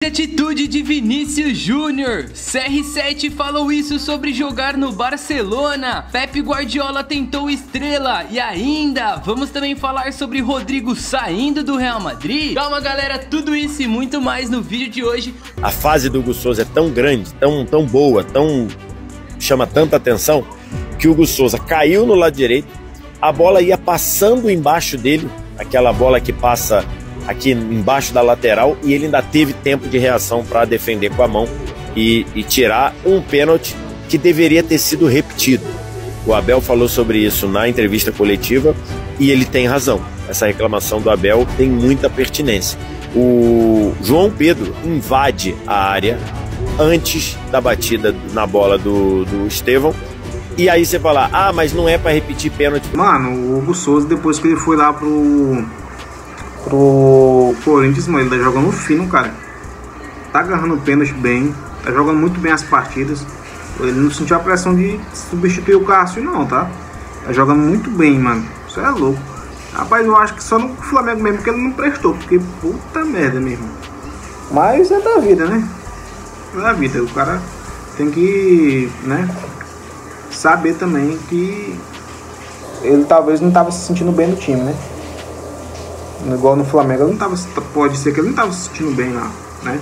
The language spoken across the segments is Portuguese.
Atitude de Vinícius Júnior. CR7 falou isso sobre jogar no Barcelona. Pep Guardiola tentou estrela. E ainda, vamos também falar sobre Rodrigo saindo do Real Madrid. Calma galera, tudo isso e muito mais no vídeo de hoje. A fase do Hugo Souza é tão grande, tão boa, chama tanta atenção, que o Hugo Souza caiu no lado direito, a bola ia passando embaixo dele, aquela bola que passa aqui embaixo da lateral, e ele ainda teve tempo de reação para defender com a mão e tirar um pênalti que deveria ter sido repetido. O Abel falou sobre isso na entrevista coletiva e ele tem razão. Essa reclamação do Abel tem muita pertinência. O João Pedro invade a área antes da batida na bola do Estevão, e aí você fala, mas não é para repetir pênalti. Mano, o Hugo Souza, depois que ele foi lá pro Corinthians, mano, ele tá jogando fino, cara. Tá agarrando o pênalti bem, tá jogando muito bem as partidas. Ele não sentiu a pressão de substituir o Cássio, não, tá? Tá jogando muito bem, mano. Isso é louco. Rapaz, eu acho que só no Flamengo mesmo que ele não prestou, porque puta merda mesmo. Mas é da vida, né? É da vida. O cara tem que, né, saber também que ele talvez não tava se sentindo bem no time, né? Igual no Flamengo, ele não tava, pode ser que ele não estava se sentindo bem lá, né?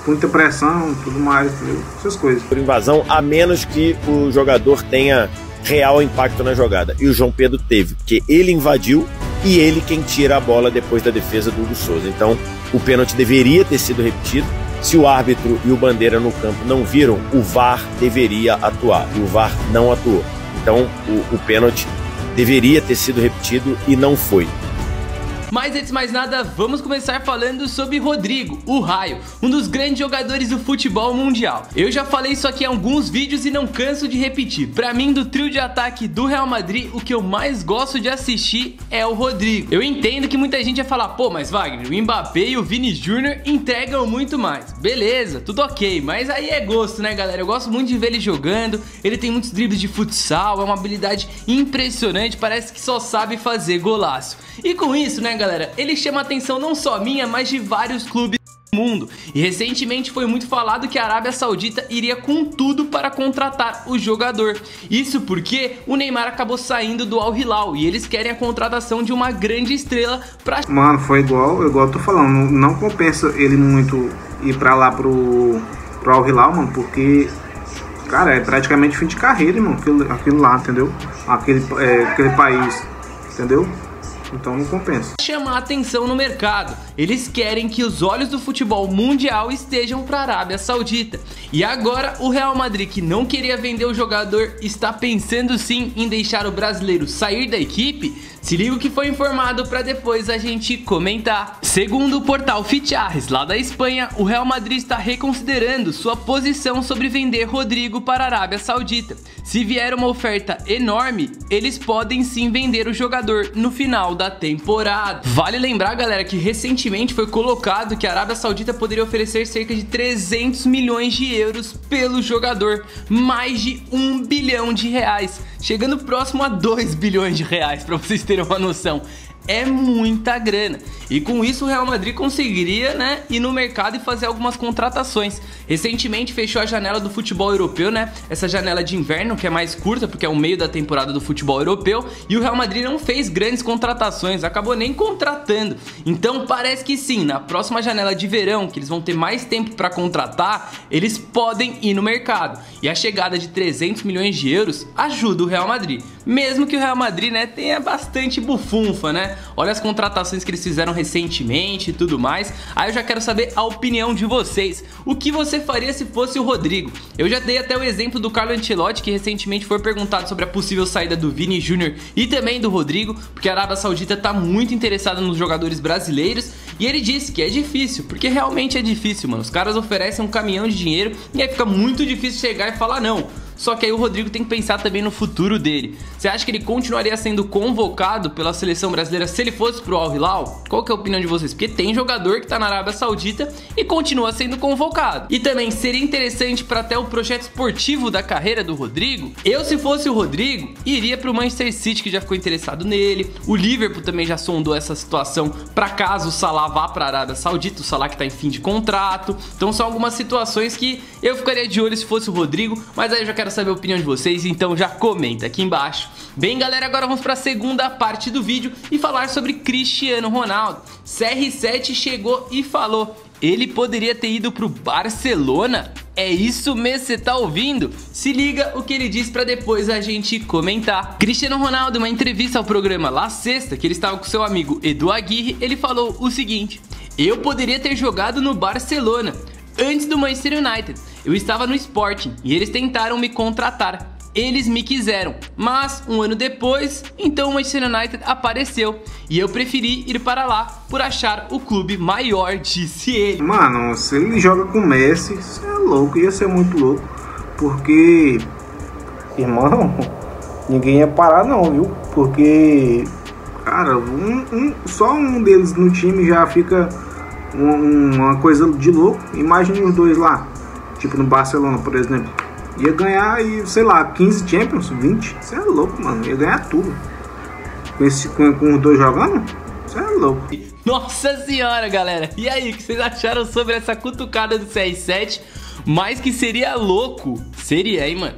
Muita pressão, tudo mais, essas coisas. Por invasão, a menos que o jogador tenha real impacto na jogada. E o João Pedro teve, porque ele invadiu e ele quem tira a bola depois da defesa do Hugo Souza. Então, o pênalti deveria ter sido repetido. Se o árbitro e o Bandeira no campo não viram, o VAR deveria atuar. E o VAR não atuou. Então, o pênalti deveria ter sido repetido e não foi. Mas antes de mais nada, vamos começar falando sobre Rodrigo, o Raio, um dos grandes jogadores do futebol mundial. Eu já falei isso aqui em alguns vídeos e não canso de repetir. Pra mim, do trio de ataque do Real Madrid, o que eu mais gosto de assistir é o Rodrigo. Eu entendo que muita gente vai falar, pô, mas Wagner, o Mbappé e o Vini Júnior entregam muito mais. Beleza, tudo ok, mas aí é gosto, né, galera? Eu gosto muito de ver ele jogando, ele tem muitos dribles de futsal, é uma habilidade impressionante, parece que só sabe fazer golaço. E com isso, né, galera, ele chama a atenção não só minha, mas de vários clubes do mundo. E recentemente foi muito falado que a Arábia Saudita iria com tudo para contratar o jogador. Isso porque o Neymar acabou saindo do Al Hilal e eles querem a contratação de uma grande estrela pra... Mano, foi igual eu tô falando, não compensa ele muito ir pra lá pro Al Hilal, mano, porque, cara, é praticamente fim de carreira, mano, aquilo lá, entendeu? Aquele país, entendeu? Então não compensa. Chamar atenção no mercado. Eles querem que os olhos do futebol mundial estejam para a Arábia Saudita. E agora o Real Madrid, que não queria vender o jogador, está pensando sim em deixar o brasileiro sair da equipe. Se liga o que foi informado para depois a gente comentar. Segundo o portal Fichajes, lá da Espanha, o Real Madrid está reconsiderando sua posição sobre vender Rodrigo para a Arábia Saudita. Se vier uma oferta enorme, eles podem sim vender o jogador no final da temporada. Vale lembrar, galera, que recentemente foi colocado que a Arábia Saudita poderia oferecer cerca de 300 milhões de euros pelo jogador, mais de 1 bilhão de reais, chegando próximo a 2 bilhões de reais, para vocês terem uma noção. É muita grana. E com isso o Real Madrid conseguiria, né, ir no mercado e fazer algumas contratações. Recentemente fechou a janela do futebol europeu, né? Essa janela de inverno, que é mais curta, porque é o meio da temporada do futebol europeu. E o Real Madrid não fez grandes contratações, acabou nem contratando. Então parece que sim, na próxima janela de verão, que eles vão ter mais tempo para contratar, eles podem ir no mercado. E a chegada de 300 milhões de euros ajuda o Real Madrid. Mesmo que o Real Madrid, né, tenha bastante bufunfa, né? Olha as contratações que eles fizeram recentemente e tudo mais. Aí eu já quero saber a opinião de vocês. O que você faria se fosse o Rodrigo? Eu já dei até o exemplo do Carlo Ancelotti, que recentemente foi perguntado sobre a possível saída do Vini Júnior e também do Rodrigo, porque a Arábia Saudita tá muito interessada nos jogadores brasileiros. E ele disse que é difícil, porque realmente é difícil, mano. Os caras oferecem um caminhão de dinheiro e aí fica muito difícil chegar e falar não. Só que aí o Rodrigo tem que pensar também no futuro dele. Você acha que ele continuaria sendo convocado pela seleção brasileira se ele fosse pro Al Hilal? Qual que é a opinião de vocês? Porque tem jogador que tá na Arábia Saudita e continua sendo convocado. E também seria interessante para até o projeto esportivo da carreira do Rodrigo. Eu, se fosse o Rodrigo, iria pro Manchester City, que já ficou interessado nele. O Liverpool também já sondou essa situação para caso o Salah vá para a Arábia Saudita, o Salah que tá em fim de contrato. Então são algumas situações que eu ficaria de olho se fosse o Rodrigo, mas aí eu já quero saber a opinião de vocês, então já comenta aqui embaixo. Bem, galera, agora vamos para a segunda parte do vídeo e falar sobre Cristiano Ronaldo. CR7 chegou e falou: ele poderia ter ido pro Barcelona? É isso mesmo, você tá ouvindo? Se liga o que ele disse pra depois a gente comentar. Cristiano Ronaldo, em uma entrevista ao programa La Sexta, que ele estava com seu amigo Edu Aguirre, ele falou o seguinte: eu poderia ter jogado no Barcelona antes do Manchester United. Eu estava no Sporting e eles tentaram me contratar. Eles me quiseram, mas um ano depois, então o Manchester United apareceu e eu preferi ir para lá por achar o clube maior, disse ele. Mano, se ele joga com o Messi, isso é louco, ia ser muito louco, porque, irmão, ninguém ia parar não, viu? Porque, cara, só um deles no time já fica uma coisa de louco. Imagine os dois lá, tipo no Barcelona, por exemplo. Ia ganhar, sei lá, 15 Champions, 20. Você é louco, mano. Ia ganhar tudo. Com os dois jogando? Você é louco. Nossa senhora, galera. E aí, o que vocês acharam sobre essa cutucada do CR7? Mas que seria louco. Seria, hein, mano?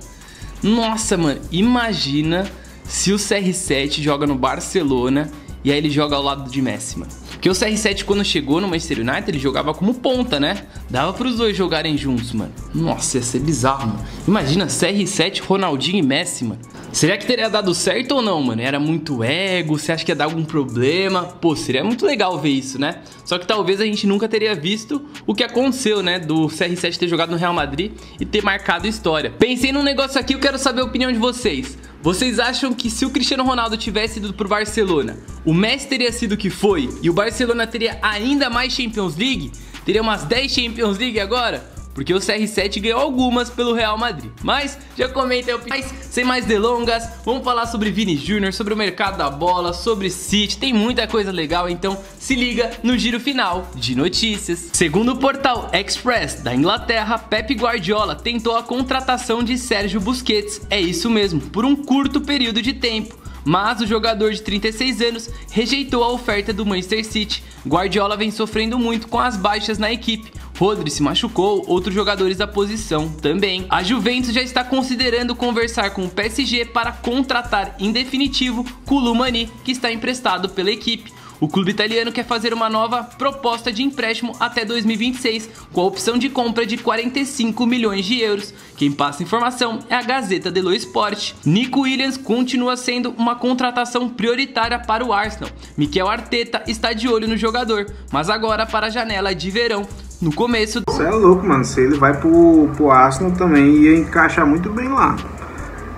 Nossa, mano. Imagina se o CR7 joga no Barcelona e aí ele joga ao lado de Messi, mano. Porque o CR7, quando chegou no Manchester United, ele jogava como ponta, né? Dava pros dois jogarem juntos, mano. Nossa, ia ser bizarro, mano. Imagina CR7, Ronaldinho e Messi, mano. Será que teria dado certo ou não, mano? Era muito ego? Você acha que ia dar algum problema? Pô, seria muito legal ver isso, né? Só que talvez a gente nunca teria visto o que aconteceu, né? Do CR7 ter jogado no Real Madrid e ter marcado história. Pensei num negócio aqui, eu quero saber a opinião de vocês. Vocês acham que se o Cristiano Ronaldo tivesse ido pro Barcelona, o Messi teria sido o que foi e o Barcelona teria ainda mais Champions League? Teria umas 10 Champions League agora? Porque o CR7 ganhou algumas pelo Real Madrid. Mas já comenta aí, mas sem mais delongas, vamos falar sobre Vini Júnior, sobre o mercado da bola, sobre City, tem muita coisa legal, então se liga no giro final de notícias. Segundo o portal Express da Inglaterra, Pep Guardiola tentou a contratação de Sérgio Busquets, é isso mesmo, por um curto período de tempo. Mas o jogador de 36 anos rejeitou a oferta do Manchester City. Guardiola vem sofrendo muito com as baixas na equipe. Rodri se machucou, outros jogadores da posição também. A Juventus já está considerando conversar com o PSG para contratar em definitivo Koulibaly, que está emprestado pela equipe. O clube italiano quer fazer uma nova proposta de empréstimo até 2026, com a opção de compra de 45 milhões de euros. Quem passa a informação é a Gazeta dello Sport. Nico Williams continua sendo uma contratação prioritária para o Arsenal. Mikel Arteta está de olho no jogador, mas agora para a janela de verão. No começo... Você é louco, mano. Se ele vai pro Arsenal também, ia encaixar muito bem lá.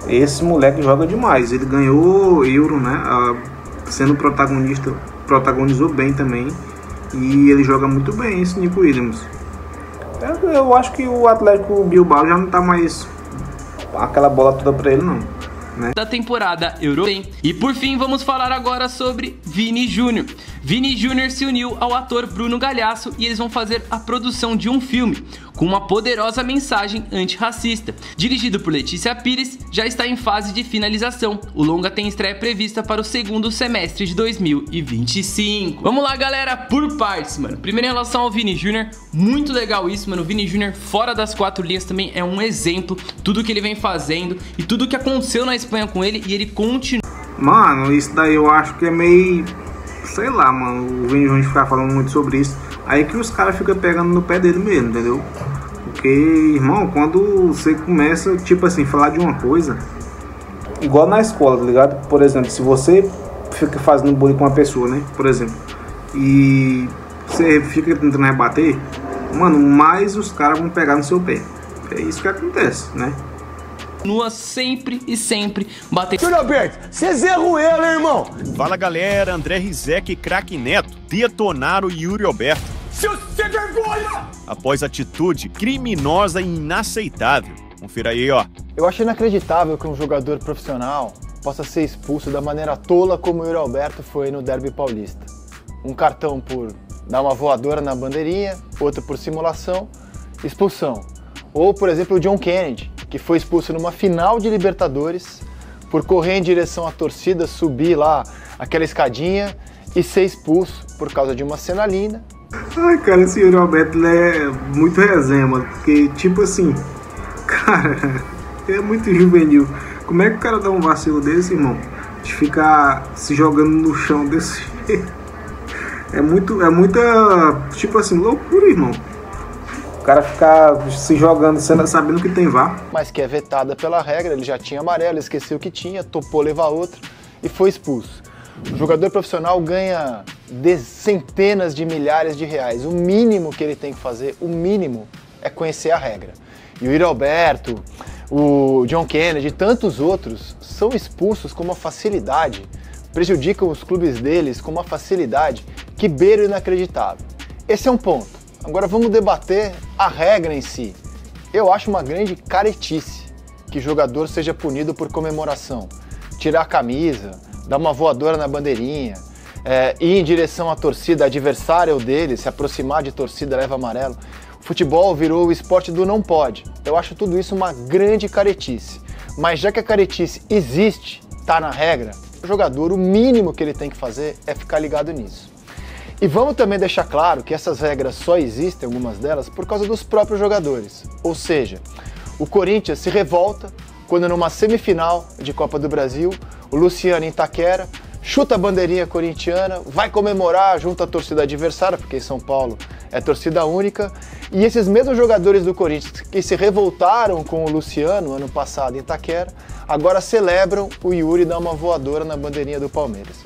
Esse moleque joga demais. Ele ganhou Euro, né? Sendo protagonizou bem também. E ele joga muito bem, esse Nico Williams. Eu acho que o Atlético Bilbao já não tá mais aquela bola toda pra ele, não, né? Da temporada europeia. E por fim, vamos falar agora sobre Vini Júnior. Vini Júnior se uniu ao ator Bruno Galhaço e eles vão fazer a produção de um filme com uma poderosa mensagem antirracista. Dirigido por Letícia Pires, já está em fase de finalização. O longa tem estreia prevista para o segundo semestre de 2025. Vamos lá, galera, por partes, mano. Primeiro, em relação ao Vini Júnior, muito legal isso, mano. O Vini Júnior fora das quatro linhas também é um exemplo. Tudo que ele vem fazendo e tudo que aconteceu na Espanha com ele, e ele continua. Mano, isso daí eu acho que é meio... sei lá, mano, o Vini Júnior ficar falando muito sobre isso, aí que os caras ficam pegando no pé dele mesmo, entendeu? Porque, irmão, quando você começa, tipo assim, falar de uma coisa, igual na escola, tá ligado? Por exemplo, se você fica fazendo bullying com uma pessoa, né, por exemplo, e você fica tentando rebater, mano, mais os caras vão pegar no seu pé. É isso que acontece, né? Continua sempre e sempre batendo. Júlio Alberto, você zerou ele, irmão. Fala, galera, André Rizek e Craque Neto detonaram Yuri Alberto Seu sem vergonha! após atitude criminosa e inaceitável. Confira aí, ó. Eu acho inacreditável que um jogador profissional possa ser expulso da maneira tola como o Yuri Alberto foi no Derby Paulista. Um cartão por dar uma voadora na bandeirinha, outro por simulação, expulsão. Ou, por exemplo, o John Kennedy, que foi expulso numa final de Libertadores por correr em direção à torcida, subir lá aquela escadinha e ser expulso por causa de uma cena linda. Ai, cara, esse Yuri Alberto ele é muito resenha, mano. Porque, tipo assim, cara, é muito juvenil. Como é que o cara dá um vacilo desse, irmão? De ficar se jogando no chão desse jeito. É muita, tipo assim, loucura, irmão. O cara ficar se jogando, sabendo que tem VAR. Mas que é vetada pela regra, ele já tinha amarelo, esqueceu que tinha, topou levar outra e foi expulso. O jogador profissional ganha centenas de milhares de reais. O mínimo que ele tem que fazer, o mínimo, é conhecer a regra. E o Yuri Alberto, o John Kennedy e tantos outros são expulsos com uma facilidade, prejudicam os clubes deles com uma facilidade que beira o inacreditável. Esse é um ponto. Agora vamos debater a regra em si. Eu acho uma grande caretice que jogador seja punido por comemoração. Tirar a camisa, dar uma voadora na bandeirinha, ir em direção à torcida adversária ou dele, se aproximar de torcida leva amarelo. O futebol virou o esporte do não pode. Eu acho tudo isso uma grande caretice. Mas já que a caretice existe, está na regra, o jogador, o mínimo que ele tem que fazer é ficar ligado nisso. E vamos também deixar claro que essas regras só existem, algumas delas, por causa dos próprios jogadores. Ou seja, o Corinthians se revolta quando numa semifinal de Copa do Brasil, o Luciano em Itaquera chuta a bandeirinha corintiana, vai comemorar junto à torcida adversária, porque em São Paulo é torcida única, e esses mesmos jogadores do Corinthians que se revoltaram com o Luciano ano passado em Itaquera, agora celebram o Yuri dar uma voadora na bandeirinha do Palmeiras.